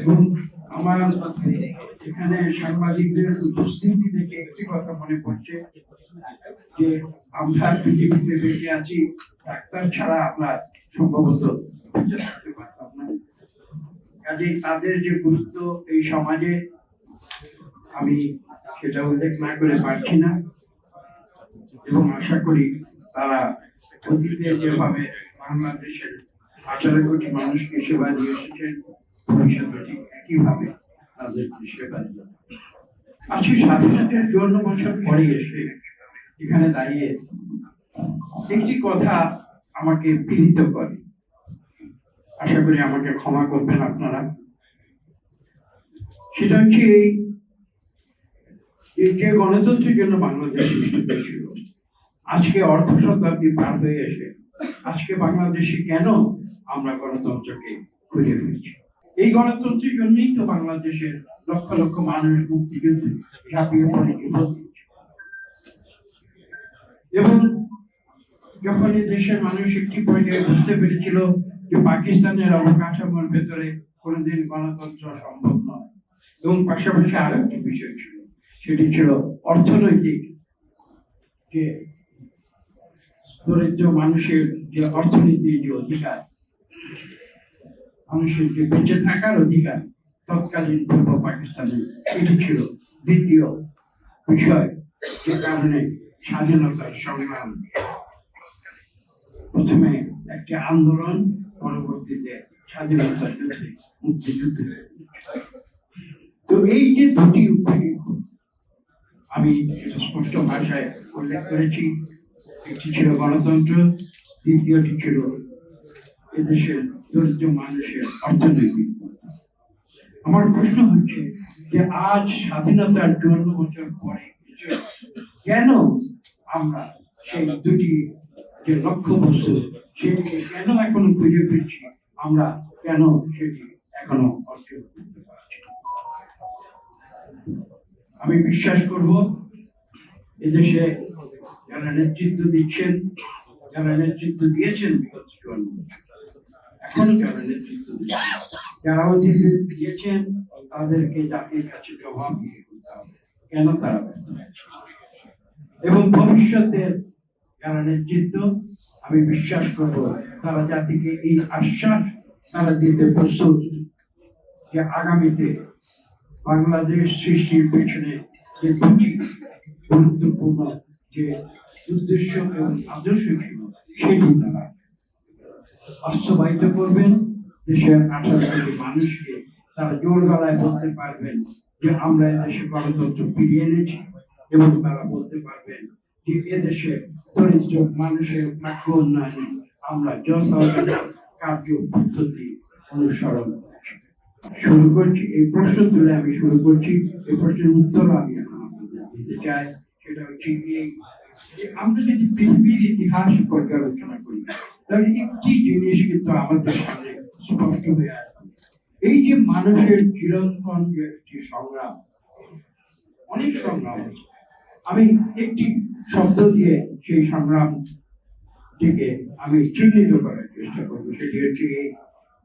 এবং আমার এখানে সাংবাদিকদের উপস্থিতি থেকে একটি কথা মনে পড়ছে যে আমরা পৃথিবীতে বেঁচে আছি, ডাক্তার ছাড়া আমরা সম্ভবত বেঁচে থাকতে পারতাম না। কাজেই তাদের যে গুরুত্ব এই সমাজে আমি সেটা উল্লেখ না করে পারছি না, এবং আশা করি তারা অতীতে যেভাবে বাংলাদেশের 18 কোটি মানুষকে সেবা দিয়ে এসেছেন, ভবিষ্যতে ঠিক একইভাবে তাদেরকে সেবা দিয়ে। আজকে স্বাধীনতার 54 বছর পরে এসে এখানে দাঁড়িয়ে একটি কথা আমাকে পীড়িত করে, আশা করি আমাকে ক্ষমা করবেন আপনারা। সেটা হচ্ছে এই যে গণতন্ত্রের জন্য বাংলাদেশ ছিল, আজকে অর্ধ শতাব্দী পার হয়ে এসে আজকে বাংলাদেশে কেন আমরা গণতন্ত্রকে খুঁজে ফিরছি? এই গণতন্ত্রের জন্যই তো বাংলাদেশের লক্ষ লক্ষ মানুষ মুক্তিযুদ্ধে ঝাঁপিয়ে পড়ে জীবন দিচ্ছে। এবং যখন এই দেশের মানুষ একটি পর্যায়ে বুঝতে পেরেছিল যে পাকিস্তানের অবকাঠামোর ভেতরে কোনোদিন গণতন্ত্র সম্ভব নয়, এবং পাশাপাশি আরো একটি বিষয় ছিল, সেটি ছিল অর্থনৈতিক, যে দরিদ্র মানুষের যে অর্থনীতির যে অধিকার, মানুষের যে বেঁচে থাকার অধিকার তৎকালীন পূর্ব পাকিস্তানে, এটি ছিল দ্বিতীয় বিষয়, যে কারণে স্বাধীনতার সংগ্রাম, প্রথমে একটি আন্দোলন, পরবর্তীতে স্বাধীনতার যুদ্ধে, মুক্তিযুদ্ধে। তো এই যে দুটি উপায় আমি স্পষ্ট ভাষায় উল্লেখ করেছি, একটি ছিল গণতন্ত্র, দ্বিতীয়টি ছিল এদেশের দরিদ্র মানুষের অর্থনৈতিক। আমার প্রশ্ন হচ্ছে যে আজ স্বাধীনতার 54 বছর পরে কেন আমরা সেই দুটি যে লক্ষ্য বস্তু, সেটিকে কেন এখনো খুঁজে পেয়েছি, আমরা কেন সেটি এখনো অর্জন করতে পারছি? আমি বিশ্বাস করব এদেশে যারা নেতৃত্ব দিচ্ছেন, যারা নেতৃত্ব দিয়েছেন বিগত 54 বছর, এখনো যারা নেতৃত্ব দিচ্ছেন, যারা অতীতে দিয়েছেন, তাদেরকে জাতির কাছে জবাব দিয়ে করতে হবে কেন তারা ব্যর্থ হয়েছে। এবং ভবিষ্যতে যারা নেতৃত্ব, আমি বিশ্বাস করব তারা জাতিকে এই আশ্বাস তারা দিতে প্রস্তুত যে আগামীতে বাংলাদেশ সৃষ্টির পেছনে যে দুটি গুরুত্বপূর্ণ যে উদ্দেশ্য এবং আদর্শ ছিল, সেটি তারা বাস্তবায়িত করবেন। দেশের 18 কোটি মানুষকে তারা জোর গলায় বলতে পারবেন যে আমরা এদেশে গণতন্ত্র ফিরিয়ে এনেছি, এবং তারা বলতে পারবেন যে এদেশে দরিদ্র মানুষের ভাগ্য উন্নয়নে আমরা যথাযথ কার্য পদ্ধতি অনুসরণ করছি। শুরু করছি এই প্রশ্ন তুলে, আমি শুরু করছি। এই প্রশ্নের উত্তর আমি দিতে চাই। সেটা হচ্ছে আমরা যদি পৃথিবীর ইতিহাস পর্যালোচনা করি, তাহলে একটি জিনিস কিন্তু আমাদের সামনে স্পষ্ট হয়ে আসবে। এই যে মানুষের চিরন্তন যে একটি সংগ্রাম, অনেক সংগ্রাম আছে, আমি একটি শব্দ দিয়ে সেই সংগ্রাম থেকে আমি চিহ্নিত করার চেষ্টা করবো। সেটি হচ্ছে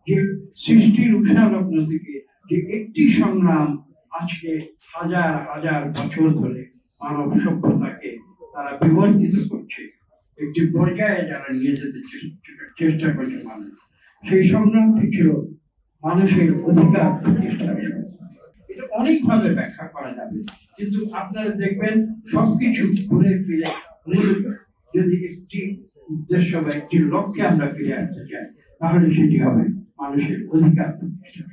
যে সৃষ্টির উৎসালগ্ন থেকে যে একটি সংগ্রাম আজকে হাজার হাজার বছর ধরে মানব সভ্যতাকে তারা বিবর্তিত করছে, একটি পর্যায়ে যারা নিয়ে যেতে চেষ্টা করছে মানুষ, সেই সংগ্রামটি ছিল মানুষের অধিকার প্রতিষ্ঠার। এটা অনেকভাবে ব্যাখ্যা করা যাবে, কিন্তু আপনারা দেখবেন সবকিছু ঘুরে ফিরে যদি একটি উদ্দেশ্য বা একটি লক্ষ্যে আমরা ফিরে আসতে চাই, তাহলে সেটি হবে মানুষের অধিকার প্রতিষ্ঠা।